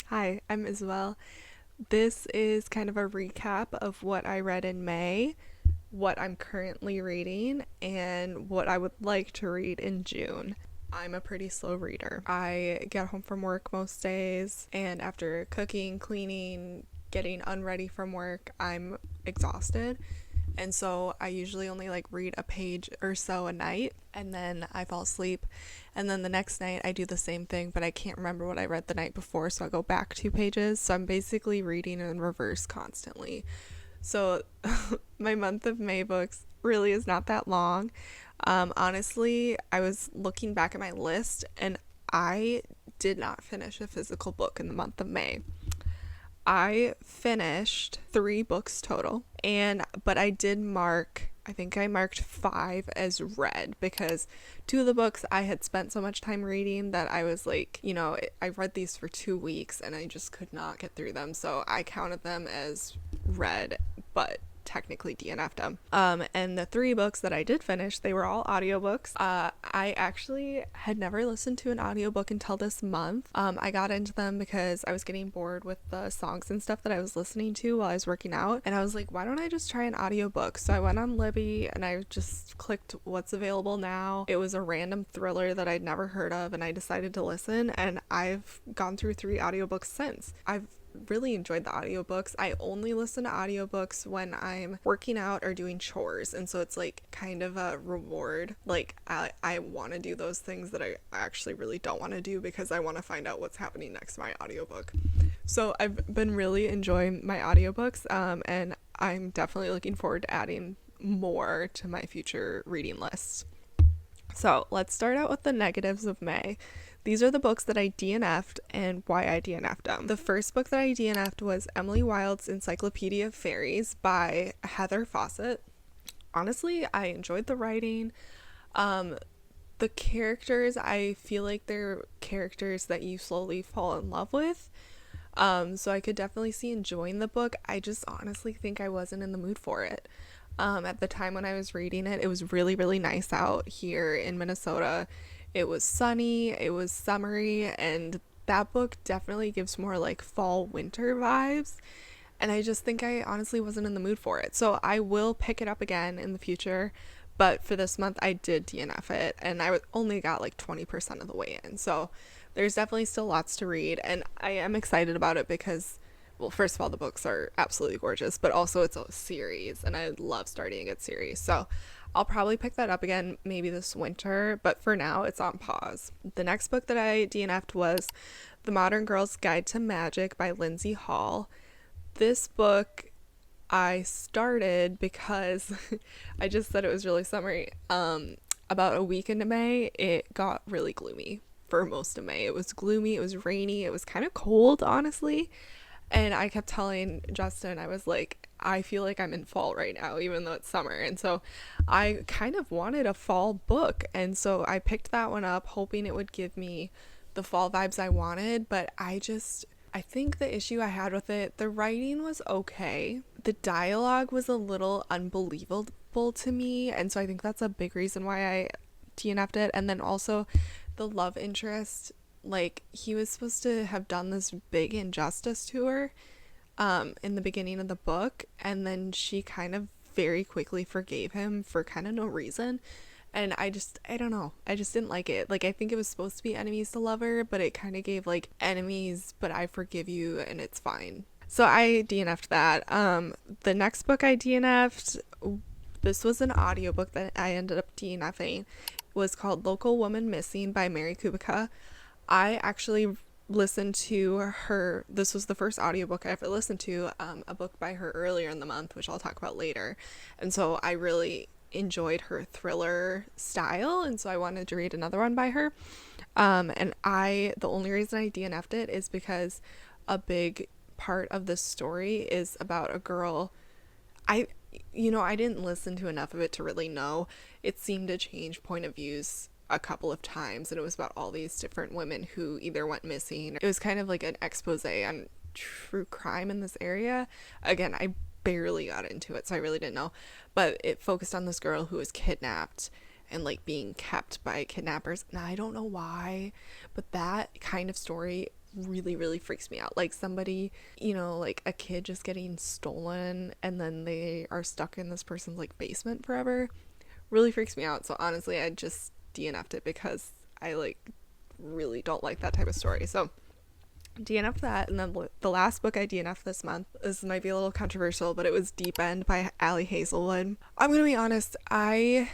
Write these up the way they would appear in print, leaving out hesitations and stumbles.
Hi, I'm Isabel. This is kind of a recap of what I read in May, what I'm currently reading, and what I would like to read in June. I'm a pretty slow reader. I get home from work most days, and after cooking, cleaning, getting unready from work, I'm exhausted. And so I usually only read a page or so a night, and then I fall asleep. And then the next night I do the same thing, but I can't remember what I read the night before, so I go back 2 pages. So I'm basically reading in reverse constantly. So my month of May books really is not that long. Honestly, I was looking back at my list and I did not finish a physical book in the month of May. I finished 3 books total, but I did I think I marked 5 as read because 2 of the books I had spent so much time reading that I was I read these for 2 weeks and I just could not get through them, so I counted them as read, but technically DNF'd them. And the 3 books that I did finish, they were all audiobooks. I actually had never listened to an audiobook until this month. I got into them because I was getting bored with the songs and stuff that I was listening to while I was working out, and I was like, why don't I just try an audiobook? So I went on Libby and I just clicked what's available now. It was a random thriller that I'd never heard of, and I decided to listen, and I've gone through 3 audiobooks since. I've really enjoyed the audiobooks. I only listen to audiobooks when I'm working out or doing chores, and so it's kind of a reward. I want to do those things that I actually really don't want to do because I want to find out what's happening next to my audiobook. So I've been really enjoying my audiobooks, and I'm definitely looking forward to adding more to my future reading list. So let's start out with the negatives of May. These are the books that I DNF'd and why I DNF'd them. The first book that I DNF'd was Emily Wilde's Encyclopedia of Faeries by Heather Fawcett. Honestly, I enjoyed the writing. The characters, I feel like they're characters that you slowly fall in love with. So I could definitely see enjoying the book. I just honestly think I wasn't in the mood for it. At the time when I was reading it, it was really, really nice out here in Minnesota. It was sunny, it was summery, and that book definitely gives more fall winter vibes, and I just think I honestly wasn't in the mood for it. So I will pick it up again in the future, but for this month I did DNF it, and I only got 20% of the way in, so there's definitely still lots to read, and I am excited about it because, well, first of all, the books are absolutely gorgeous, but also it's a series, and I love starting a good series, so I'll probably pick that up again maybe this winter, but for now it's on pause. The next book that I DNF'd was The Modern Girl's Guide to Magic by Linsey Hall. This book I started because I just said it was really summery. About a week into May, it got really gloomy for most of May. It was gloomy, it was rainy, it was kind of cold, honestly. And I kept telling Justin, I was like, I feel like I'm in fall right now, even though it's summer. And so I kind of wanted a fall book. And so I picked that one up, hoping it would give me the fall vibes I wanted. But I think the issue I had with it, the writing was okay. The dialogue was a little unbelievable to me. And so I think that's a big reason why I DNF'd it. And then also the love interest, he was supposed to have done this big injustice to her in the beginning of the book, and then she kind of very quickly forgave him for kind of no reason, and I don't know, I just didn't like it. I think it was supposed to be enemies to lover, but it kind of gave enemies but I forgive you and it's fine. So I DNF'd that. The next book I DNF'd, this was an audiobook that I ended up DNFing, was called Local Woman Missing by Mary Kubica. I actually listened to her, this was the first audiobook I ever listened to, a book by her earlier in the month, which I'll talk about later, and so I really enjoyed her thriller style, and so I wanted to read another one by her, and the only reason I DNF'd it is because a big part of the story is about a girl. I didn't listen to enough of it to really know. It seemed to change point of views a couple of times, and it was about all these different women who either went missing. It was kind of like an expose on true crime in this area. Again, I barely got into it, so I really didn't know. But it focused on this girl who was kidnapped and like being kept by kidnappers. And I don't know why, but that kind of story really, really freaks me out. Like somebody, like a kid just getting stolen and then they are stuck in this person's like basement forever. Really freaks me out. So honestly, I just DNF'd it because I like really don't like that type of story. So DNF that. And then the last book I DNF this month, this might be a little controversial, but it was Deep End by Ali Hazelwood. I'm gonna be honest, I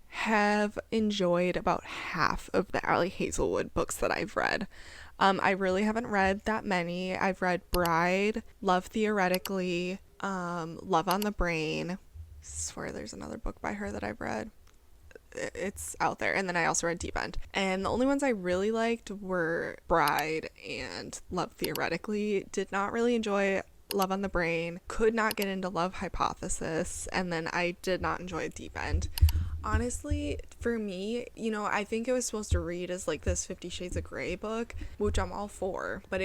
have enjoyed about half of the Ali Hazelwood books that I've read. I really haven't read that many. I've read Bride, Love Theoretically, Love on the Brain. I swear there's another book by her that I've read. It's out there. And then I also read Deep End. And the only ones I really liked were Bride and Love Theoretically. Did not really enjoy Love on the Brain. Could not get into Love Hypothesis. And then I did not enjoy Deep End. Honestly, for me, I think it was supposed to read as like this 50 Shades of Grey book, which I'm all for, but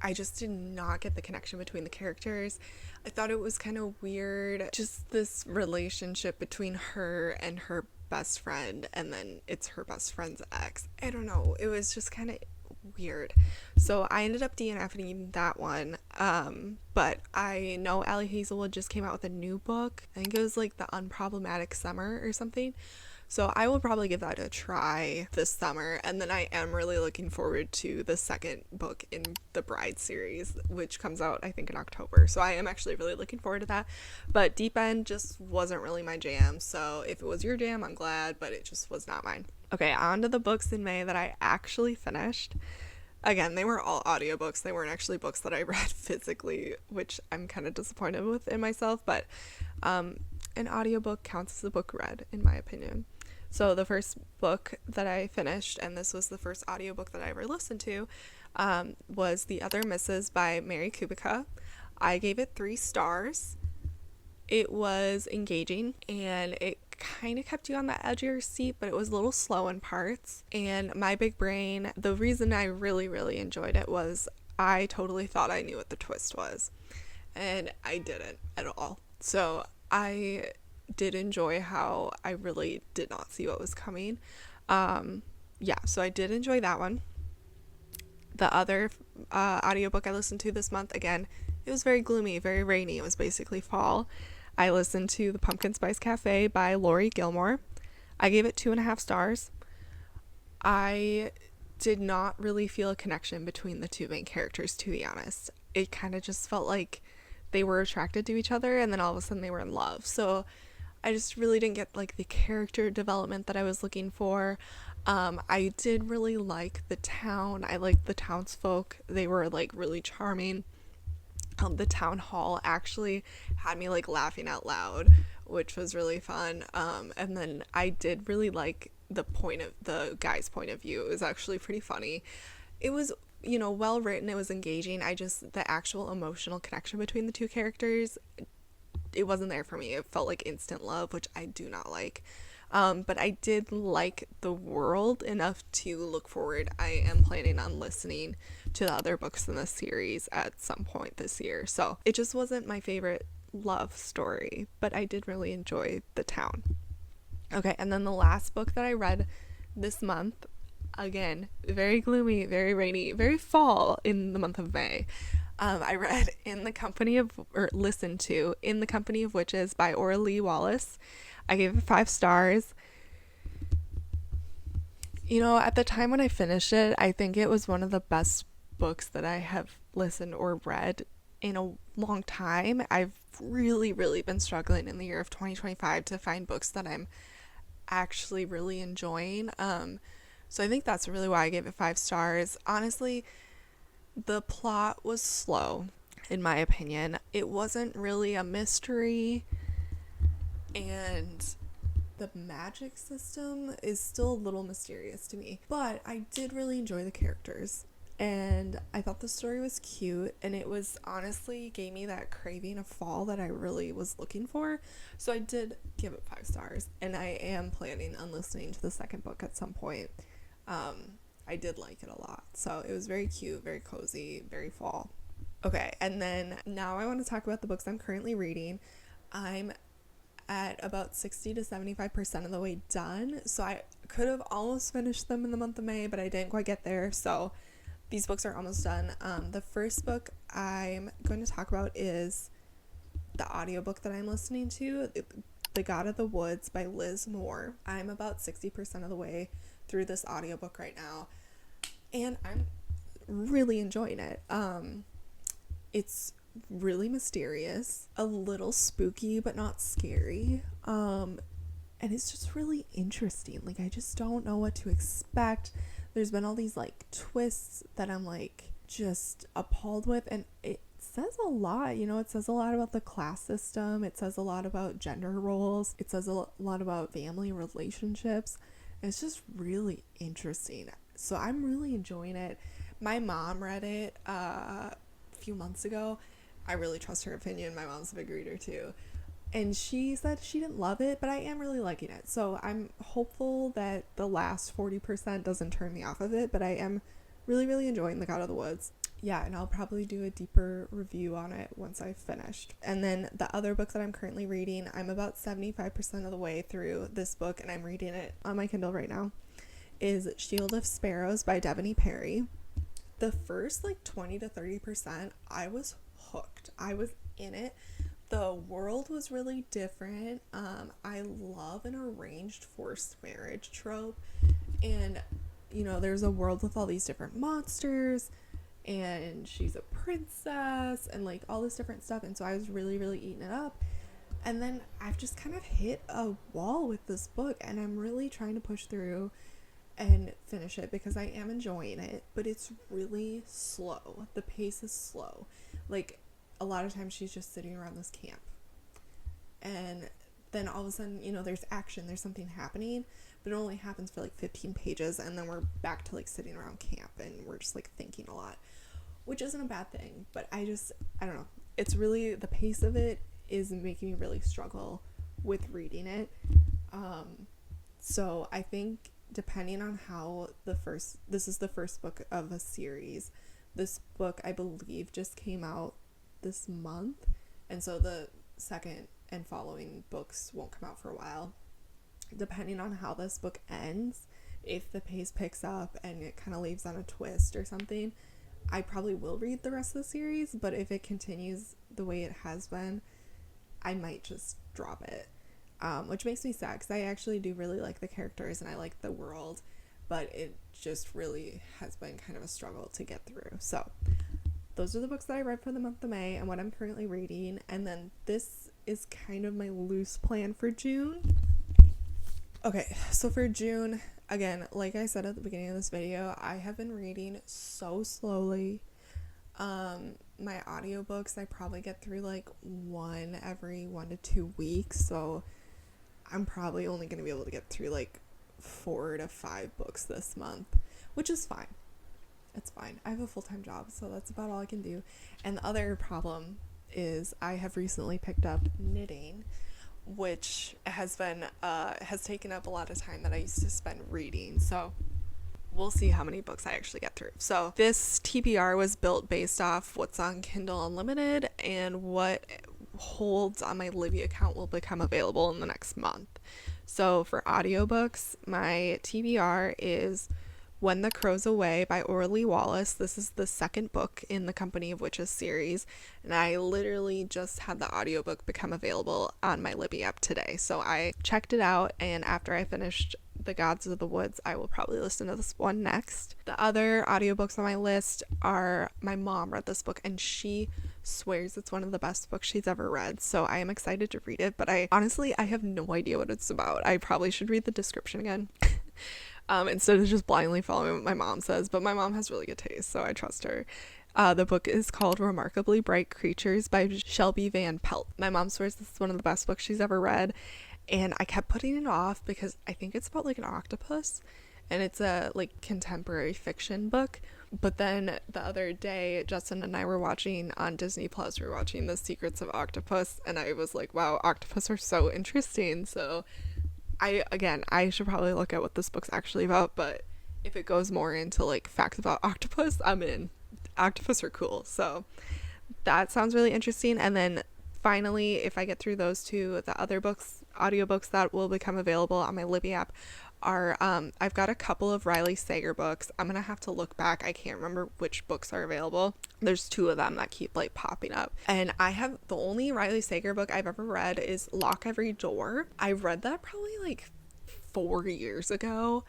I just did not get the connection between the characters. I thought it was kind of weird, just this relationship between her and her best friend, and then it's her best friend's ex. I don't know, it was just kind of weird. So I ended up DNFing that one. But I know Ali Hazelwood just came out with a new book. I think it was like The Unproblematic Summer or something. So I will probably give that a try this summer. And then I am really looking forward to the second book in the Bride series, which comes out I think in October. So I am actually really looking forward to that. But Deep End just wasn't really my jam. So if it was your jam, I'm glad, but it just was not mine. Okay, on to the books in May that I actually finished. Again, they were all audiobooks. They weren't actually books that I read physically, which I'm kind of disappointed with in myself, but an audiobook counts as a book read, in my opinion. So the first book that I finished, and this was the first audiobook that I ever listened to, was The Other Misses by Mary Kubica. I gave it 3 stars. It was engaging, and it kind of kept you on the edge of your seat, but it was a little slow in parts. And my big brain, the reason I really, really enjoyed it was I totally thought I knew what the twist was, and I didn't at all. So I did enjoy how I really did not see what was coming. So I did enjoy that one. The other audiobook I listened to this month, again, it was very gloomy, very rainy. It was basically fall. I listened to The Pumpkin Spice Cafe by Laurie Gilmore. I gave it 2.5 stars. I did not really feel a connection between the two main characters, to be honest. It kind of just felt like they were attracted to each other and then all of a sudden they were in love. So I just really didn't get like the character development that I was looking for. I did really like the town. I liked the townsfolk. They were like really charming. The town hall actually had me like laughing out loud, which was really fun. And then I did really like the guy's point of view. It was actually pretty funny. It was, well written. It was engaging. The actual emotional connection between the two characters, it wasn't there for me. It felt like instant love, which I do not like. But I did like the world enough to look forward. I am planning on listening to the other books in the series at some point this year. So it just wasn't my favorite love story, but I did really enjoy the town. Okay, and then the last book that I read this month, again, very gloomy, very rainy, very fall in the month of May. I read listened to In the Company of Witches by Auralee Wallace. I gave it 5 stars. At the time when I finished it, I think it was one of the best books that I have listened or read in a long time. I've really, really been struggling in the year of 2025 to find books that I'm actually really enjoying. So I think that's really why I gave it 5 stars. Honestly, the plot was slow, in my opinion. It wasn't really a mystery, and the magic system is still a little mysterious to me. But I did really enjoy the characters, and I thought the story was cute, and it was honestly gave me that craving of fall that I really was looking for. So I did give it 5 stars, and I am planning on listening to the second book at some point. I did like it a lot. So it was very cute, very cozy, very fall. Okay, and then now I want to talk about the books I'm currently reading. I'm at about 60 to 75% of the way done, so I could have almost finished them in the month of May, but I didn't quite get there, so these books are almost done. The first book I'm going to talk about is the audiobook that I'm listening to, The God of the Woods by Liz Moore. I'm about 60% of the way through this audiobook right now, and I'm really enjoying it. It's really mysterious, a little spooky, but not scary. And it's just really interesting. Like, I just don't know what to expect. There's been all these like twists that I'm like just appalled with, and it says a lot, you know. It says a lot about the class system, it says a lot about gender roles, it says a lot about family relationships. It's just really interesting, so I'm really enjoying it. My mom read it a few months ago. I really trust her opinion. My mom's a big reader too, and she said she didn't love it, but I am really liking it, so I'm hopeful that the last 40% doesn't turn me off of it, but I am really enjoying The God of the Woods. Yeah, and I'll probably do a deeper review on it once I've finished. And then the other book that I'm currently reading, I'm about 75% of the way through this book, and I'm reading it on my Kindle right now, is Shield of Sparrows by Devney Perry. The first like 20 to 30%, I was hooked. I was in it. The world was really different. I love an arranged forced marriage trope, and you know, there's a world with all these different monsters, and she's a princess, and like all this different stuff, and so I was really eating it up. And then I've just kind of hit a wall with this book, and I'm really trying to push through and finish it because I am enjoying it, but it's really slow. The pace is slow. Like, a lot of times she's just sitting around this camp, and then all of a sudden, you know, there's action, there's something happening, but it only happens for like 15 pages, and then we're back to like sitting around camp, and we're just like thinking a lot, which isn't a bad thing, but I don't know. It's really, the pace of it is making me really struggle with reading it. So I think depending on how this is the first book of a series. This book, I believe, just came out this month, and so the second and following books won't come out for a while. Depending on how this book ends, if the pace picks up and it kind of leaves on a twist or something, I probably will read the rest of the series, but if it continues the way it has been, I might just drop it, which makes me sad because I actually do really like the characters and I like the world, but it just really has been kind of a struggle to get through. So those are the books that I read for the month of May and what I'm currently reading, and then this is kind of my loose plan for June. Okay, so for June, again, like I said at the beginning of this video, I have been reading so slowly. My audiobooks, I probably get through like one every 1 to 2 weeks, so I'm probably only going to be able to get through like 4 to 5 books this month, which is fine. It's fine. I have a full-time job, so that's about all I can do. And the other problem is I have recently picked up knitting, which has taken up a lot of time that I used to spend reading, so we'll see how many books I actually get through. So this TBR was built based off what's on Kindle Unlimited and what holds on my Libby account will become available in the next month. So for audiobooks, my TBR is When the Crow's Away by Auralee Wallace. This is the second book in the Company of Witches series, and I literally just had the audiobook become available on my Libby app today. So I checked it out, and after I finished The Gods of the Woods, I will probably listen to this one next. The other audiobooks on my list are, my mom read this book and she swears it's one of the best books she's ever read, so I am excited to read it, but I have no idea what it's about. I probably should read the description again. Instead of just blindly following what my mom says, but my mom has really good taste, so I trust her. The book is called Remarkably Bright Creatures by Shelby Van Pelt. My mom swears this is one of the best books she's ever read, and I kept putting it off because I think it's about like an octopus, and it's a like contemporary fiction book. But then the other day, Justin and I were watching on Disney Plus, we were watching The Secrets of Octopus, and I was like, wow, octopus are so interesting. So I should probably look at what this book's actually about, but if it goes more into like facts about octopus, I'm in. Octopus are cool, so That sounds really interesting. And then finally, if I get through those two, the other books, audiobooks that will become available on my Libby app are I've got a couple of Riley Sager books. I'm gonna have to look back. I can't remember which books are available. There's two of them that keep like popping up. And I have the only Riley Sager book I've ever read is Lock Every Door. I read that probably like 4 years ago.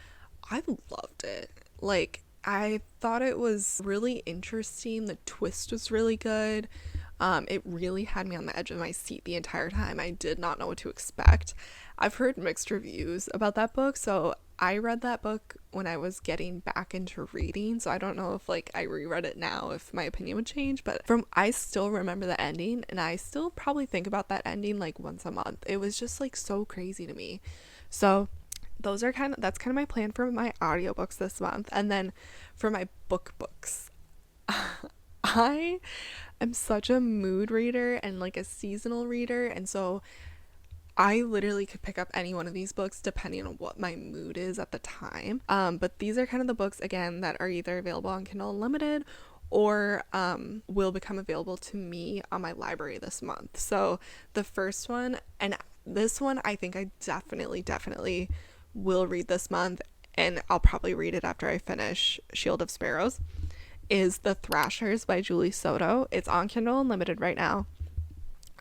I loved it. Like, I thought it was really interesting. The twist was really good. It really had me on the edge of my seat the entire time. I did not know what to expect. I've heard mixed reviews about that book, so I read that book when I was getting back into reading, so I don't know if like I reread it now if my opinion would change, but I still remember the ending, and I still probably think about that ending like once a month. It was just like so crazy to me. So that's kind of my plan for my audiobooks this month. And then for my books, I am such a mood reader and like a seasonal reader, and so I literally could pick up any one of these books depending on what my mood is at the time. But these are kind of the books, again, that are either available on Kindle Unlimited or will become available to me on my library this month. So the first one, and this one I think I definitely will read this month, and I'll probably read it after I finish Shield of Sparrows, is The Thrashers by Julie Soto. It's on Kindle Unlimited right now.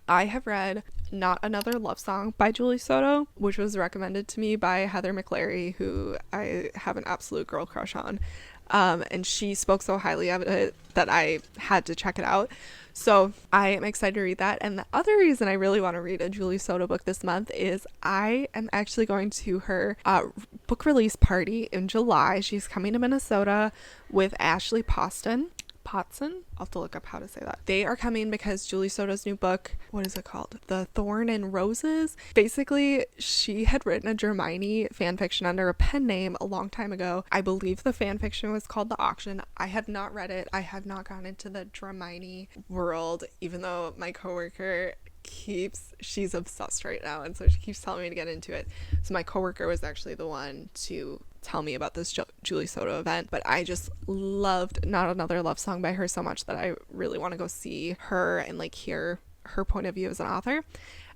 I have read Not Another Love Song by Julie Soto, which was recommended to me by Heather McClary, who I have an absolute girl crush on. And she spoke so highly of it that I had to check it out. So I am excited to read that. And the other reason I really want to read a Julie Soto book this month is I am actually going to her book release party in July. She's coming to Minnesota with Ashley Potson. I'll have to look up how to say that. They are coming because Julie Soto's new book, what is it called? The Thorn and Roses. Basically, she had written a Hermione fanfiction under a pen name a long time ago. I believe the fanfiction was called The Auction. I have not read it. I have not gone into the Hermione world, even though my coworker she's obsessed right now, and so she keeps telling me to get into it. So my coworker was actually the one to tell me about this Julie Soto event, but I just loved Not Another Love Song by her so much that I really want to go see her and like hear her point of view as an author.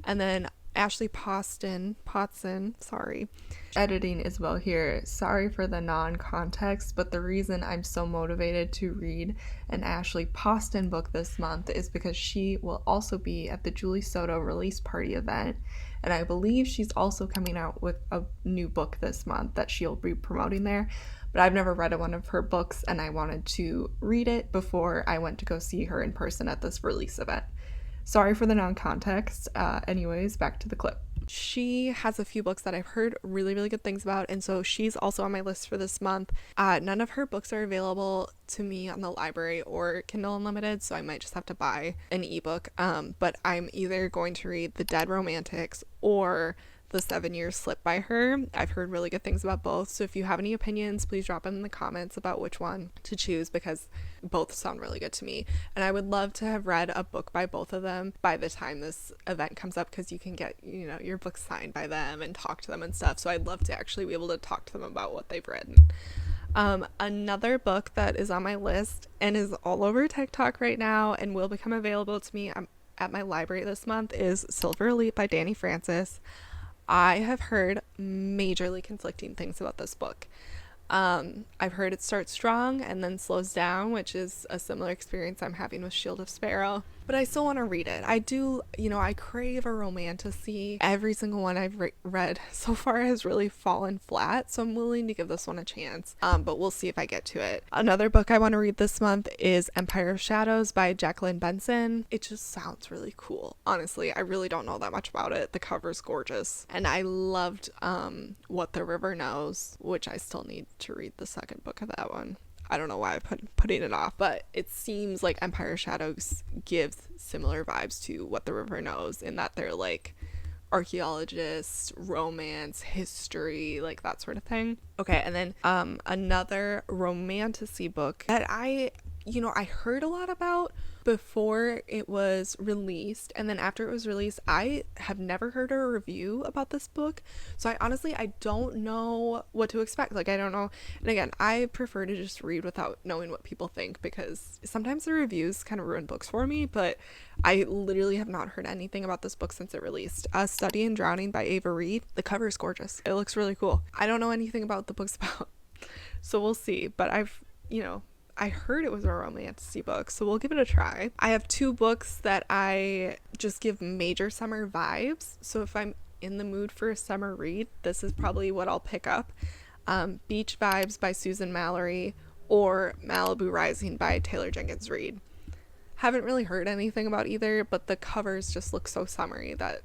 And then Ashley Potson, sorry. Editing Isabel here. Sorry for the non-context, but the reason I'm so motivated to read an Ashley Potson book this month is because she will also be at the Julie Soto release party event, and I believe she's also coming out with a new book this month that she'll be promoting there. But I've never read one of her books, and I wanted to read it before I went to go see her in person at this release event. Sorry for the non-context. Anyways, back to the clip. She has a few books that I've heard really, really good things about, and so she's also on my list for this month. None of her books are available to me on the library or Kindle Unlimited, so I might just have to buy an ebook. But I'm either going to read The Dead Romantics or The 7 Years Slip by her. I've heard really good things about both, so if you have any opinions, please drop them in the comments about which one to choose, because both sound really good to me, and I would love to have read a book by both of them by the time this event comes up, because you can get, your book signed by them and talk to them and stuff. So I'd love to actually be able to talk to them about what they've written. Another book that is on my list and is all over TikTok right now and will become available to me at my library this month is Silver Elite by Danny Francis. I have heard majorly conflicting things about this book. I've heard it starts strong and then slows down, which is a similar experience I'm having with Shield of Sparrow, but I still want to read it. I do, I crave a romantasy. Every single one I've read so far has really fallen flat, so I'm willing to give this one a chance, but we'll see if I get to it. Another book I want to read this month is Empire of Shadows by Jacqueline Benson. It just sounds really cool. Honestly, I really don't know that much about it. The cover's gorgeous, and I loved What the River Knows, which I still need to read the second book of that one. I don't know why I'm putting it off, but it seems like Empire of Shadows gives similar vibes to What the River Knows, in that they're like archaeologists, romance, history, like that sort of thing. Okay, and then another romantasy book that I I heard a lot about before it was released, and then after it was released, I have never heard a review about this book. So I don't know what to expect. Like, I don't know. And again, I prefer to just read without knowing what people think, because sometimes the reviews kind of ruin books for me, but I literally have not heard anything about this book since it released. Study in Drowning by Ava Reed. The cover is gorgeous. It looks really cool. I don't know anything about what the book's about, so we'll see. But I heard it was a romantic book, so we'll give it a try. I have 2 books that I just give major summer vibes, so if I'm in the mood for a summer read, this is probably what I'll pick up. Beach Vibes by Susan Mallory or Malibu Rising by Taylor Jenkins Reid. Haven't really heard anything about either, but the covers just look so summery that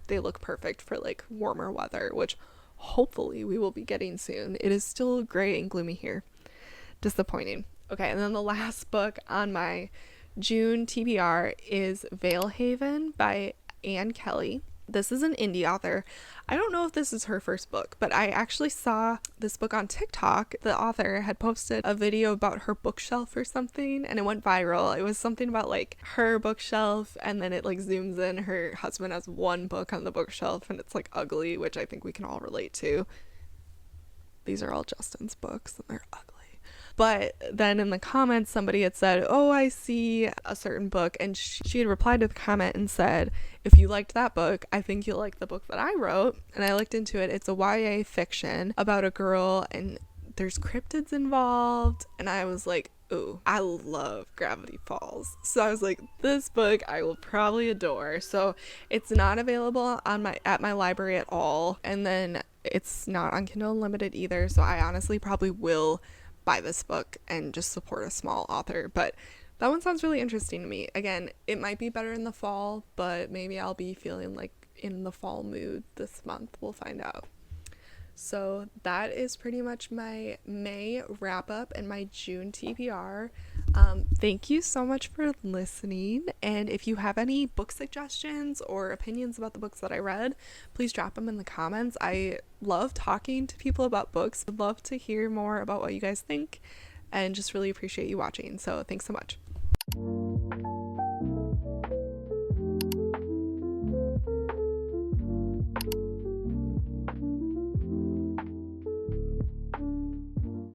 they look perfect for like warmer weather, which hopefully we will be getting soon. It is still gray and gloomy here. Disappointing. Okay, and then the last book on my June TBR is Veil Haven by Anne Kelly. This is an indie author. I don't know if this is her first book, but I actually saw this book on TikTok. The author had posted a video about her bookshelf or something, and it went viral. It was something about like her bookshelf, and then it like zooms in. Her husband has one book on the bookshelf, and it's like ugly, which I think we can all relate to. These are all Justin's books, and they're ugly. But then in the comments, somebody had said, oh, I see a certain book. And she had replied to the comment and said, if you liked that book, I think you'll like the book that I wrote. And I looked into it. It's a YA fiction about a girl, and there's cryptids involved. And I was like, ooh, I love Gravity Falls. So I was like, this book I will probably adore. So it's not available at my library at all. And then it's not on Kindle Unlimited either. So I honestly probably will buy this book and just support a small author. But that one sounds really interesting to me. Again, it might be better in the fall, but maybe I'll be feeling like in the fall mood this month. We'll find out. So that is pretty much my May wrap up and my June TBR. Thank you so much for listening, and if you have any book suggestions or opinions about the books that I read, please drop them in the comments. I love talking to people about books. I'd love to hear more about what you guys think, and just really appreciate you watching. So thanks so much.